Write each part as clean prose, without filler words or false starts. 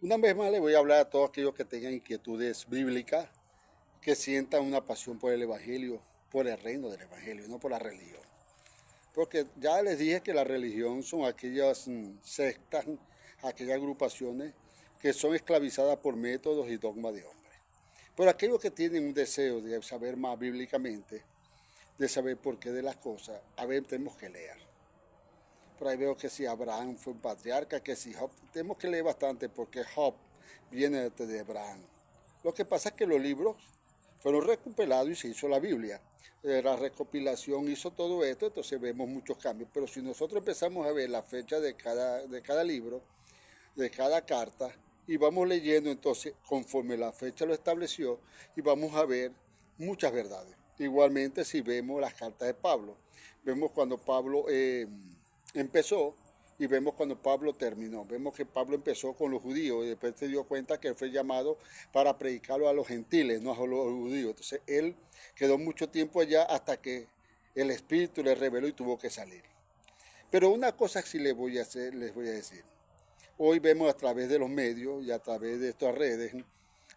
Una vez más le voy a hablar a todos aquellos que tengan inquietudes bíblicas, que sientan una pasión por el Evangelio, por el reino del Evangelio, no por la religión. Porque ya les dije que la religión son aquellas sectas, aquellas agrupaciones que son esclavizadas por métodos y dogmas de hombres. Pero aquellos que tienen un deseo de saber más bíblicamente, de saber por qué de las cosas, a ver, tenemos que leer. Por ahí veo que si Abraham fue un patriarca, que si Job, tenemos que leer bastante porque Job viene de Abraham. Lo que pasa es que los libros fueron recopilados y se hizo la Biblia. La recopilación hizo todo esto, entonces vemos muchos cambios. Pero si nosotros empezamos a ver la fecha de cada libro, de cada carta, y vamos leyendo entonces conforme la fecha lo estableció, y vamos a ver muchas verdades. Igualmente si vemos las cartas de Pablo, vemos cuando Pablo empezó y vemos cuando Pablo terminó. Vemos que Pablo empezó con los judíos y después se dio cuenta que él fue llamado para predicarlo a los gentiles, no a los judíos. Entonces él quedó mucho tiempo allá hasta que el Espíritu le reveló y tuvo que salir. Pero una cosa sí les voy a decir. Hoy vemos a través de los medios y a través de estas redes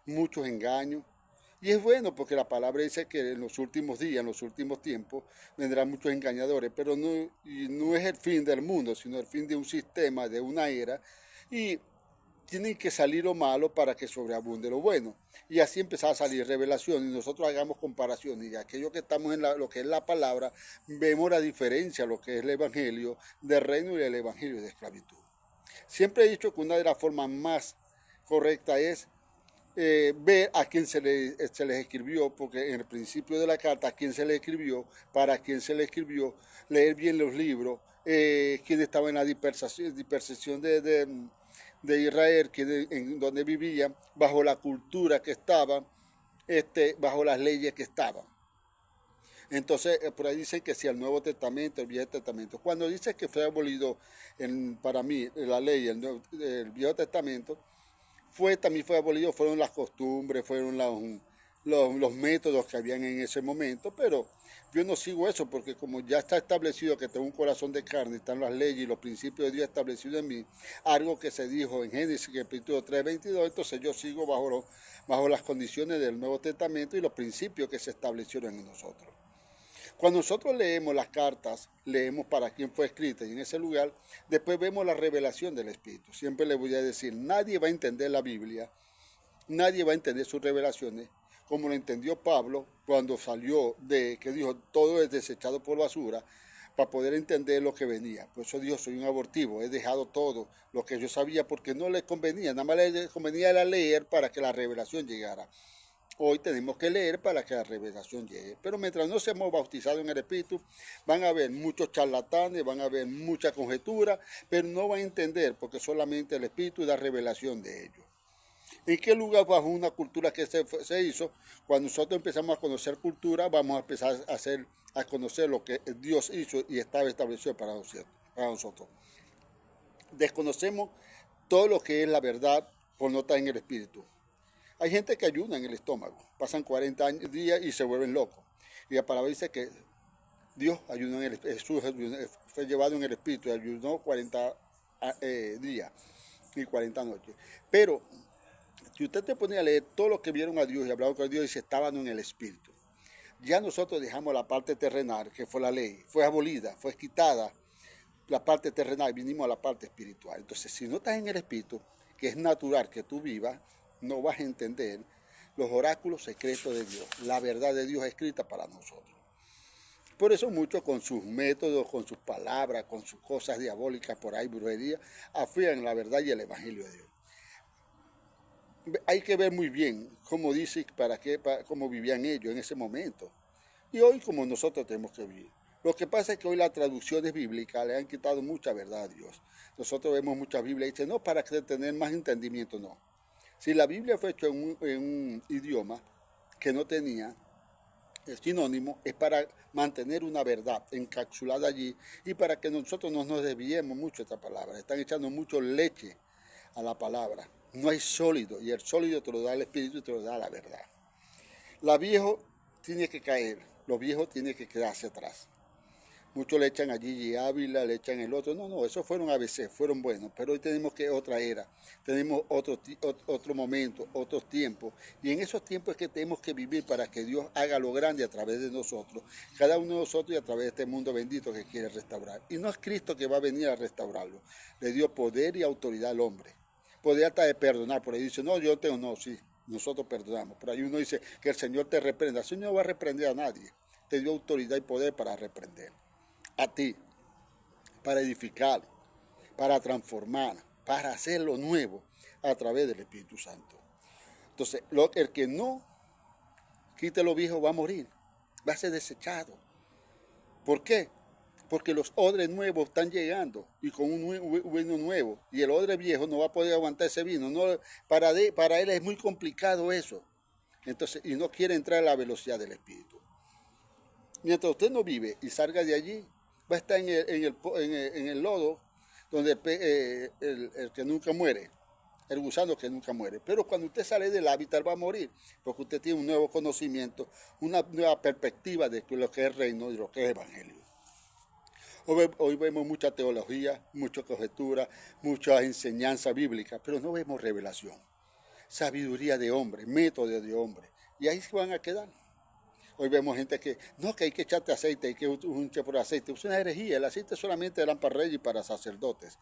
muchos engaños. Y es bueno porque la palabra dice que en los últimos días, en los últimos tiempos, vendrán muchos engañadores, pero no es el fin del mundo, sino el fin de un sistema, de una era. Y tienen que salir lo malo para que sobreabunde lo bueno. Y así empezar a salir revelación y nosotros hagamos comparaciones. Y aquellos que estamos en lo que es la palabra, vemos la diferencia, lo que es el evangelio del reino y el evangelio de esclavitud. Siempre he dicho que una de las formas más correctas es ver a quién se les escribió, porque en el principio de la carta, a quién se le escribió, para quién se le escribió, leer bien los libros, quién estaba en la dispersión de Israel, en donde vivían, bajo la cultura que estaban, bajo las leyes que estaban. Entonces, por ahí dicen que si el Nuevo Testamento, el Viejo Testamento. Cuando dice que fue abolido, para mí, la ley, el Viejo Testamento, también fue abolido, fueron las costumbres, fueron los métodos que habían en ese momento, pero yo no sigo eso porque como ya está establecido que tengo un corazón de carne, están las leyes y los principios de Dios establecidos en mí, algo que se dijo en Génesis capítulo 3, 22, entonces yo sigo bajo las condiciones del Nuevo Testamento y los principios que se establecieron en nosotros. Cuando nosotros leemos las cartas, leemos para quién fue escrita y en ese lugar, después vemos la revelación del Espíritu. Siempre le voy a decir, nadie va a entender la Biblia, nadie va a entender sus revelaciones como lo entendió Pablo cuando salió que dijo, todo es desechado por basura, para poder entender lo que venía. Por eso dijo, soy un abortivo, he dejado todo lo que yo sabía porque no le convenía, nada más le convenía leer para que la revelación llegara. Hoy tenemos que leer para que la revelación llegue. Pero mientras no seamos bautizados en el Espíritu, van a haber muchos charlatanes, van a haber mucha conjetura, pero no van a entender porque solamente el Espíritu da revelación de ellos. ¿En qué lugar bajo una cultura que se hizo? Cuando nosotros empezamos a conocer cultura, vamos a empezar a conocer lo que Dios hizo y estaba establecido para nosotros. Desconocemos todo lo que es la verdad por no estar en el Espíritu. Hay gente que ayuna en el estómago, pasan 40 días y se vuelven locos. Y la palabra dice que Dios ayunó en el Jesús fue llevado en el Espíritu y ayunó 40 días y 40 noches. Pero si usted te pone a leer todo lo que vieron a Dios y hablaron con Dios, dice estaban en el Espíritu. Ya nosotros dejamos la parte terrenal, que fue la ley, fue abolida, fue quitada la parte terrenal y vinimos a la parte espiritual. Entonces, si no estás en el Espíritu, que es natural que tú vivas, no vas a entender los oráculos secretos de Dios, la verdad de Dios escrita para nosotros. Por eso muchos con sus métodos, con sus palabras, con sus cosas diabólicas por ahí, brujería, afían la verdad y el Evangelio de Dios. Hay que ver muy bien cómo dice, cómo vivían ellos en ese momento. Y hoy como nosotros tenemos que vivir. Lo que pasa es que hoy las traducciones bíblicas le han quitado mucha verdad a Dios. Nosotros vemos muchas Biblias y dicen, no, para tener más entendimiento, no. Si la Biblia fue hecha en un idioma que no tenía el sinónimo, es para mantener una verdad encapsulada allí y para que nosotros no nos desviemos mucho de esta palabra. Están echando mucho leche a la palabra. No hay sólido y el sólido te lo da el Espíritu y te lo da la verdad. La viejo tiene que caer, lo viejo tiene que quedarse atrás. Muchos le echan a Gigi Ávila, le echan el otro. No, no, esos fueron ABC, fueron buenos. Pero hoy tenemos que otra era. Tenemos otro momento, otros tiempos. Y en esos tiempos es que tenemos que vivir para que Dios haga lo grande a través de nosotros. Cada uno de nosotros y a través de este mundo bendito que quiere restaurar. Y no es Cristo que va a venir a restaurarlo. Le dio poder y autoridad al hombre. Poder hasta de perdonar. Por ahí dice, no, yo tengo, no, sí. Nosotros perdonamos. Por ahí uno dice que el Señor te reprenda. El Señor no va a reprender a nadie. Te dio autoridad y poder para reprender a ti, para edificar, para transformar, para hacer lo nuevo a través del Espíritu Santo. Entonces, el que no quite lo viejo va a morir, va a ser desechado. ¿Por qué? Porque los odres nuevos están llegando y con un vino nuevo. Y el odre viejo no va a poder aguantar ese vino. No, para él es muy complicado eso. Entonces, y no quiere entrar a la velocidad del Espíritu. Mientras usted no vive y salga de allí, va a estar en el lodo donde el que nunca muere, el gusano que nunca muere. Pero cuando usted sale del hábitat va a morir, porque usted tiene un nuevo conocimiento, una nueva perspectiva de lo que es el reino y lo que es el evangelio. Hoy vemos mucha teología, mucha conjetura, mucha enseñanza bíblica, pero no vemos revelación, sabiduría de hombre, método de hombre. Y ahí se van a quedar. Hoy vemos gente que, no, que hay que echarte aceite, hay que unche por aceite. Es una herejía, el aceite solamente eran para reyes y para sacerdotes.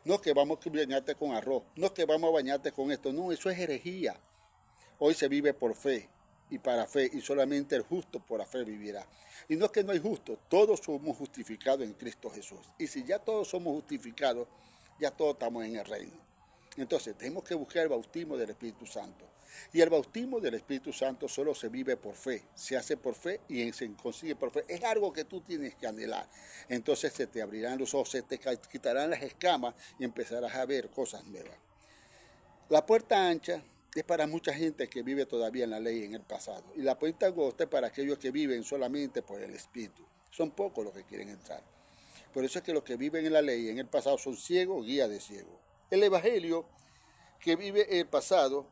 No que vamos a bañarte con arroz, no que vamos a bañarte con esto, no, eso es herejía. Hoy se vive por fe y para fe, y solamente el justo por la fe vivirá. Y no es que no hay justo, todos somos justificados en Cristo Jesús. Y si ya todos somos justificados, ya todos estamos en el reino. Entonces tenemos que buscar el bautismo del Espíritu Santo. Y el bautismo del Espíritu Santo solo se vive por fe, se hace por fe y se consigue por fe. Es algo que tú tienes que anhelar. Entonces se te abrirán los ojos, se te quitarán las escamas y empezarás a ver cosas nuevas. La puerta ancha es para mucha gente que vive todavía en la ley en el pasado. Y la puerta angosta es para aquellos que viven solamente por el Espíritu. Son pocos los que quieren entrar. Por eso es que los que viven en la ley en el pasado son ciegos, guía de ciegos. El evangelio que vive en el pasado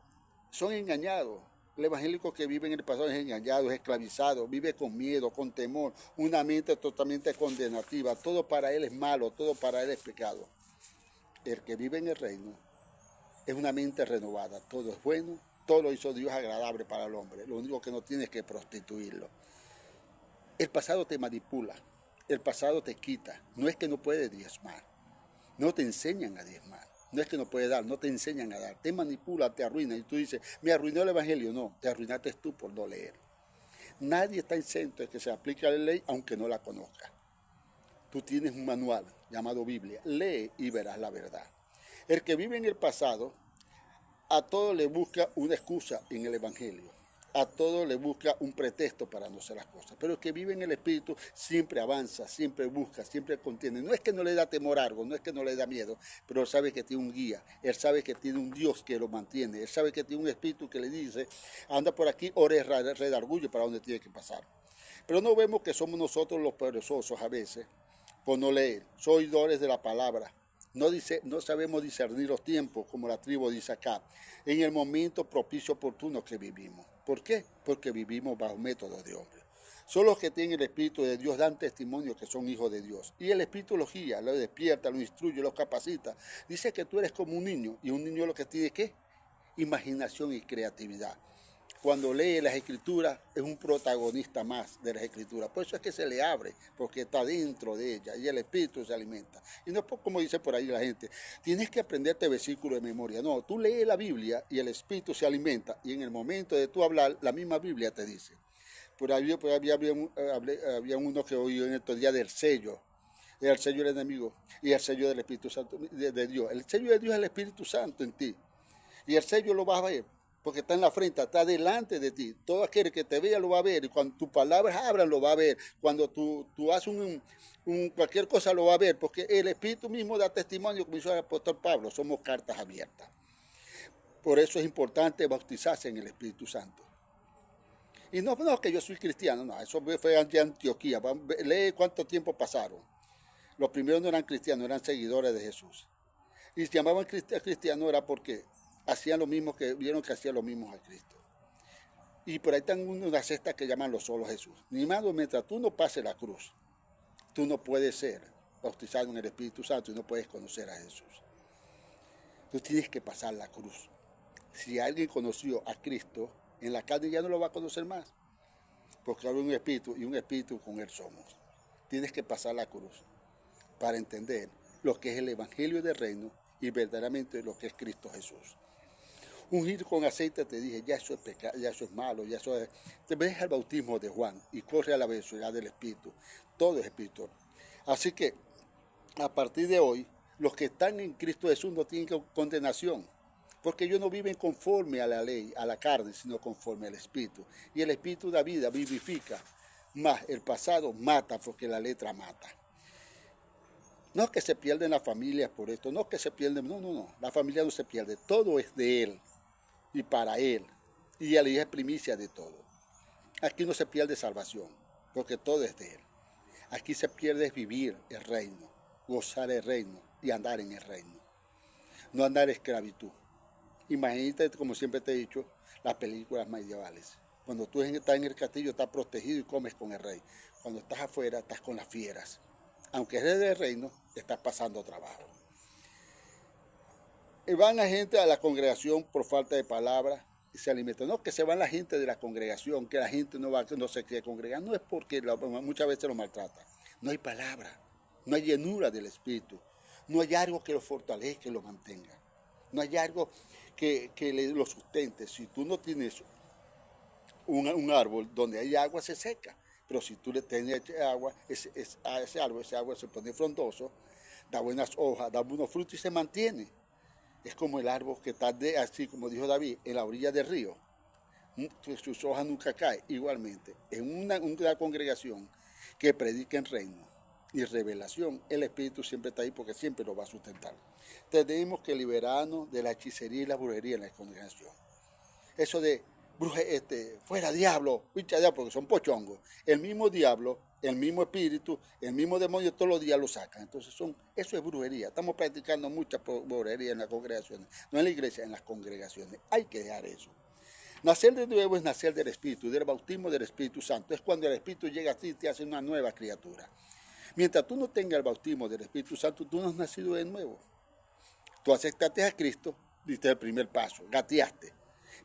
son engañados. El evangélico que vive en el pasado es engañado, es esclavizado, vive con miedo, con temor, una mente totalmente condenativa. Todo para él es malo, todo para él es pecado. El que vive en el reino es una mente renovada. Todo es bueno, todo lo hizo Dios agradable para el hombre. Lo único que no tiene es que prostituirlo. El pasado te manipula, el pasado te quita. No es que no puedes diezmar, no te enseñan a diezmar. No es que no puedes dar, no te enseñan a dar. Te manipula, te arruina. Y tú dices, me arruinó el evangelio. No, te arruinaste tú por no leer. Nadie está exento de que se aplique la ley aunque no la conozca. Tú tienes un manual llamado Biblia. Lee y verás la verdad. El que vive en el pasado, a todo le busca una excusa en el evangelio. A todo le busca un pretexto para no hacer las cosas. Pero el que vive en el Espíritu siempre avanza, siempre busca, siempre contiene. No es que no le da temor a algo, no es que no le da miedo, pero él sabe que tiene un guía, él sabe que tiene un Dios que lo mantiene, él sabe que tiene un Espíritu que le dice, anda por aquí, ore redarguye para donde tiene que pasar. Pero no vemos que somos nosotros los perezosos a veces por no leer, oidores de la palabra. No sabemos discernir los tiempos, como la tribu dice acá, en el momento propicio oportuno que vivimos. ¿Por qué? Porque vivimos bajo métodos de hombre. Solo los que tienen el Espíritu de Dios dan testimonio que son hijos de Dios. Y el Espíritu los guía, los despierta, los instruye, los capacita. Dice que tú eres como un niño, y un niño lo que tiene, ¿qué? Imaginación y creatividad. Cuando lee las escrituras es un protagonista más de las escrituras. Por eso es que se le abre, porque está dentro de ella y el espíritu se alimenta. Y no es como dice por ahí la gente, tienes que aprenderte versículo de memoria. No, tú lees la Biblia y el espíritu se alimenta. Y en el momento de tú hablar, la misma Biblia te dice. Había uno que oyó en estos días del sello. El sello del enemigo y el sello del Espíritu Santo de Dios. El sello de Dios es el Espíritu Santo en ti. Y el sello lo vas a ver, porque está en la frente, está delante de ti. Todo aquel que te vea lo va a ver. Y cuando tus palabras abran, lo va a ver. Cuando tú haces cualquier cosa, lo va a ver. Porque el Espíritu mismo da testimonio, como hizo el apóstol Pablo. Somos cartas abiertas. Por eso es importante bautizarse en el Espíritu Santo. Y no que yo soy cristiano, no. Eso fue de Antioquía. Lee cuánto tiempo pasaron. Los primeros no eran cristianos, eran seguidores de Jesús. Y se llamaban cristianos era porque hacían lo mismo vieron que hacían lo mismo a Cristo. Y por ahí están una cesta que llaman los solos Jesús. Ni más, mientras tú no pases la cruz, tú no puedes ser bautizado en el Espíritu Santo y no puedes conocer a Jesús. Tú tienes que pasar la cruz. Si alguien conoció a Cristo en la carne, ya no lo va a conocer más, porque hay un espíritu y un espíritu con él somos. Tienes que pasar la cruz para entender lo que es el evangelio del reino y verdaderamente lo que es Cristo Jesús. Ungir con aceite, te dije, ya eso es pecado, ya eso es malo, ya eso es... Te ves al bautismo de Juan y corre a la velocidad del Espíritu. Todo es espiritual. Así que, a partir de hoy, los que están en Cristo Jesús no tienen condenación, porque ellos no viven conforme a la ley, a la carne, sino conforme al Espíritu. Y el Espíritu da vida, vivifica, más el pasado mata, porque la letra mata. No es que se pierden las familias por esto, no es que se pierden, no, la familia no se pierde, todo es de Él y para Él, y Él es primicia de todo. Aquí no se pierde salvación, porque todo es de Él. Aquí se pierde vivir el reino, gozar el reino y andar en el reino, no andar en esclavitud. Imagínate, como siempre te he dicho, las películas medievales. Cuando tú estás en el castillo, estás protegido y comes con el rey. Cuando estás afuera, estás con las fieras. Aunque eres del reino, estás pasando trabajo. Y van la gente a la congregación por falta de palabra y se alimentan. No, que se van la gente de la congregación, que la gente no se quiere congregar. No es porque muchas veces lo maltrata. No hay palabra, no hay llenura del Espíritu. No hay algo que lo fortalezca, que lo mantenga. No hay algo que lo sustente. Si tú no tienes un árbol donde hay agua, se seca. Pero si tú le tienes agua a ese árbol se pone frondoso, da buenas hojas, da buenos frutos y se mantiene. Es como el árbol que está, así como dijo David, en la orilla del río. Sus hojas nunca caen. Igualmente, en una congregación que predica en reino y revelación, el Espíritu siempre está ahí porque siempre lo va a sustentar. Tenemos que liberarnos de la hechicería y la brujería en la congregación. Eso de fuera diablo, pincha diablo, porque son pochongos. El mismo diablo, el mismo espíritu, el mismo demonio, todos los días lo sacan. Entonces eso es brujería. Estamos practicando mucha brujería en las congregaciones. No en la iglesia, en las congregaciones. Hay que dejar eso. Nacer de nuevo es nacer del Espíritu, del bautismo del Espíritu Santo. Es cuando el Espíritu llega a ti y te hace una nueva criatura. Mientras tú no tengas el bautismo del Espíritu Santo, tú no has nacido de nuevo. Tú aceptaste a Cristo, diste el primer paso, gateaste.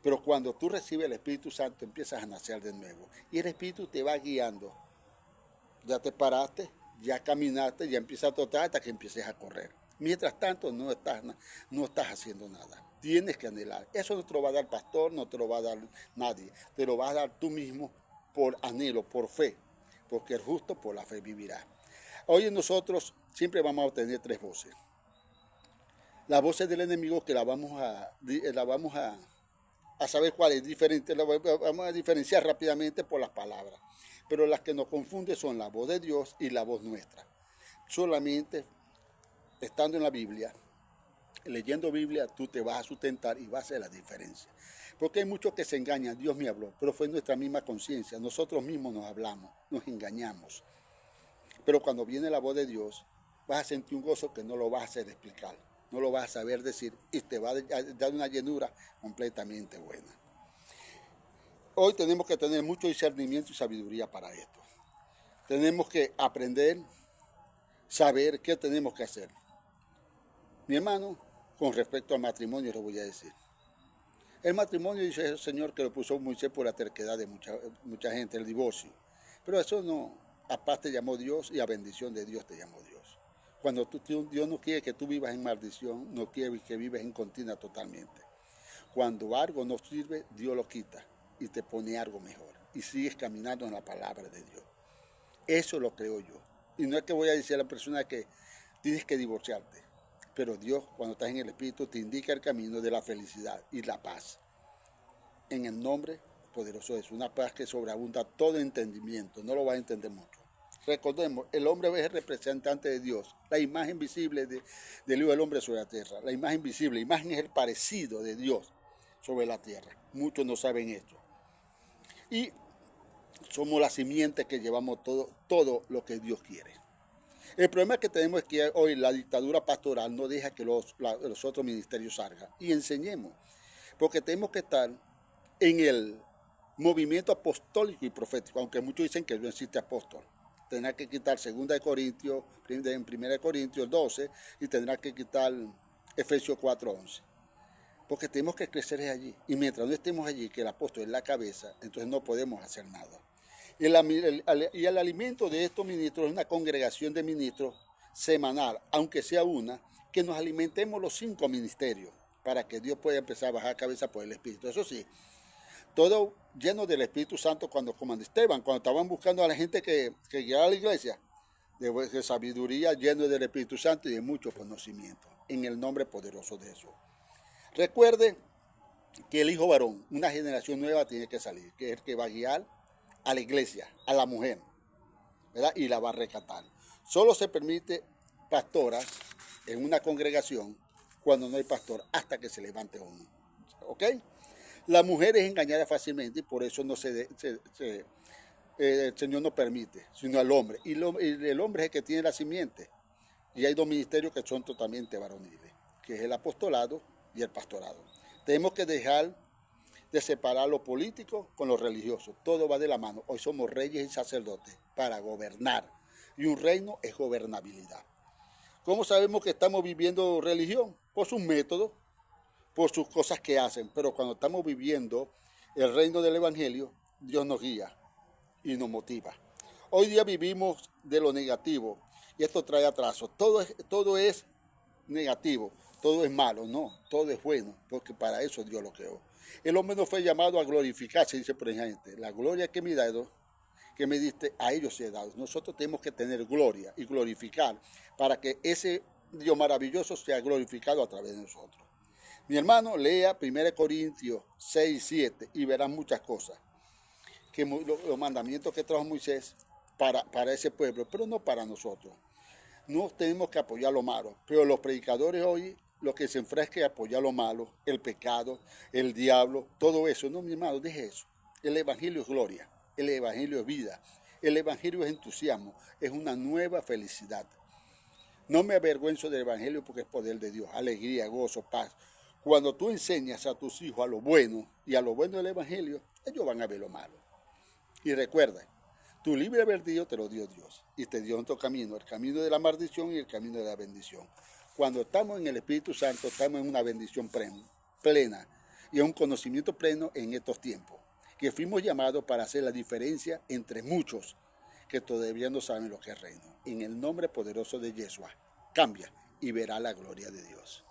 Pero cuando tú recibes el Espíritu Santo, empiezas a nacer de nuevo. Y el Espíritu te va guiando. Ya te paraste, ya caminaste, ya empiezas a trotar hasta que empieces a correr. Mientras tanto, no estás haciendo nada. Tienes que anhelar. Eso no te lo va a dar el pastor, no te lo va a dar nadie. Te lo vas a dar tú mismo por anhelo, por fe. Porque el justo por la fe vivirá. Hoy nosotros siempre vamos a obtener tres voces. Las voces del enemigo que la vamos a saber cuál es diferente, la vamos a diferenciar rápidamente por las palabras. Pero las que nos confunden son la voz de Dios y la voz nuestra. Solamente estando en la Biblia, leyendo Biblia, tú te vas a sustentar y vas a hacer la diferencia. Porque hay muchos que se engañan, Dios me habló, pero fue nuestra misma conciencia, nosotros mismos nos hablamos, nos engañamos. Pero cuando viene la voz de Dios, vas a sentir un gozo que no lo vas a hacer explicar, no lo vas a saber decir y te va a dar una llenura completamente buena. Hoy tenemos que tener mucho discernimiento y sabiduría para esto. Tenemos que aprender, saber qué tenemos que hacer. Mi hermano, con respecto al matrimonio, le voy a decir. El matrimonio, dice el Señor, que lo puso Moisés por la terquedad de mucha gente, el divorcio. Pero eso no, a paz te llamó Dios y a bendición de Dios te llamó Dios. Cuando Dios no quiere que tú vivas en maldición, no quiere que vivas en continua totalmente. Cuando algo no sirve, Dios lo quita y te pone algo mejor. Y sigues caminando en la palabra de Dios. Eso lo creo yo. Y no es que voy a decir a la persona que tienes que divorciarte. Pero Dios, cuando estás en el Espíritu, te indica el camino de la felicidad y la paz. En el nombre poderoso de Jesús. Una paz que sobreabunda todo entendimiento. No lo vas a entender mucho. Recordemos, el hombre es el representante de Dios, la imagen visible del Hijo del Hombre sobre la tierra. La imagen visible, la imagen es el parecido de Dios sobre la tierra. Muchos no saben esto. Y somos la simiente que llevamos todo lo que Dios quiere. El problema que tenemos es que hoy la dictadura pastoral no deja que los otros ministerios salgan y enseñemos. Porque tenemos que estar en el movimiento apostólico y profético, aunque muchos dicen que no existe apóstol. tendrá que quitar 2 Corintios, en 1 Corintios 12, y tendrá que quitar Efesios 4:11. Porque tenemos que crecer allí. Y mientras no estemos allí, que el apóstol es la cabeza, entonces no podemos hacer nada. Y el alimento de estos ministros es una congregación de ministros semanal, aunque sea una, que nos alimentemos los 5 ministerios, para que Dios pueda empezar a bajar cabeza por el Espíritu. Eso sí, todo lleno del Espíritu Santo, cuando Esteban, cuando estaban buscando a la gente que llegara a la iglesia, de sabiduría, lleno del Espíritu Santo y de mucho conocimiento, en el nombre poderoso de Jesús. Recuerde que el hijo varón, una generación nueva tiene que salir, que es el que va a guiar a la iglesia, a la mujer, ¿verdad? Y la va a rescatar. Solo se permite pastoras en una congregación cuando no hay pastor, hasta que se levante uno. ¿Ok? La mujer es engañada fácilmente y por eso no el Señor no permite, sino al hombre. Y el hombre es el que tiene la simiente. Y hay 2 ministerios que son totalmente varoniles, que es el apostolado y el pastorado. Tenemos que dejar de separar lo político con lo religioso. Todo va de la mano. Hoy somos reyes y sacerdotes para gobernar. Y un reino es gobernabilidad. ¿Cómo sabemos que estamos viviendo religión? Por sus métodos, por sus cosas que hacen. Pero cuando estamos viviendo el reino del evangelio, Dios nos guía y nos motiva. Hoy día vivimos de lo negativo y esto trae atraso. Todo es negativo, todo es malo, no, todo es bueno, porque para eso Dios lo creó. El hombre no fue llamado a glorificarse, dice por ejemplo, la gloria que me diste, a ellos se ha dado. Nosotros tenemos que tener gloria y glorificar para que ese Dios maravilloso sea glorificado a través de nosotros. Mi hermano, lea 1 Corintios 6:7 y verán muchas cosas. Que los mandamientos que trajo Moisés para ese pueblo, pero no para nosotros. No tenemos que apoyar lo malo, pero los predicadores hoy lo que se enfresca es apoyar lo malo, el pecado, el diablo, todo eso. No, mi hermano, deje eso. El evangelio es gloria, el evangelio es vida, el evangelio es entusiasmo, es una nueva felicidad. No me avergüenzo del evangelio porque es poder de Dios, alegría, gozo, paz. Cuando tú enseñas a tus hijos a lo bueno y a lo bueno del evangelio, ellos van a ver lo malo. Y recuerda, tu libre albedrío te lo dio Dios y te dio otro camino, el camino de la maldición y el camino de la bendición. Cuando estamos en el Espíritu Santo, estamos en una bendición plena y en un conocimiento pleno en estos tiempos, que fuimos llamados para hacer la diferencia entre muchos que todavía no saben lo que es reino. En el nombre poderoso de Yeshua, cambia y verá la gloria de Dios.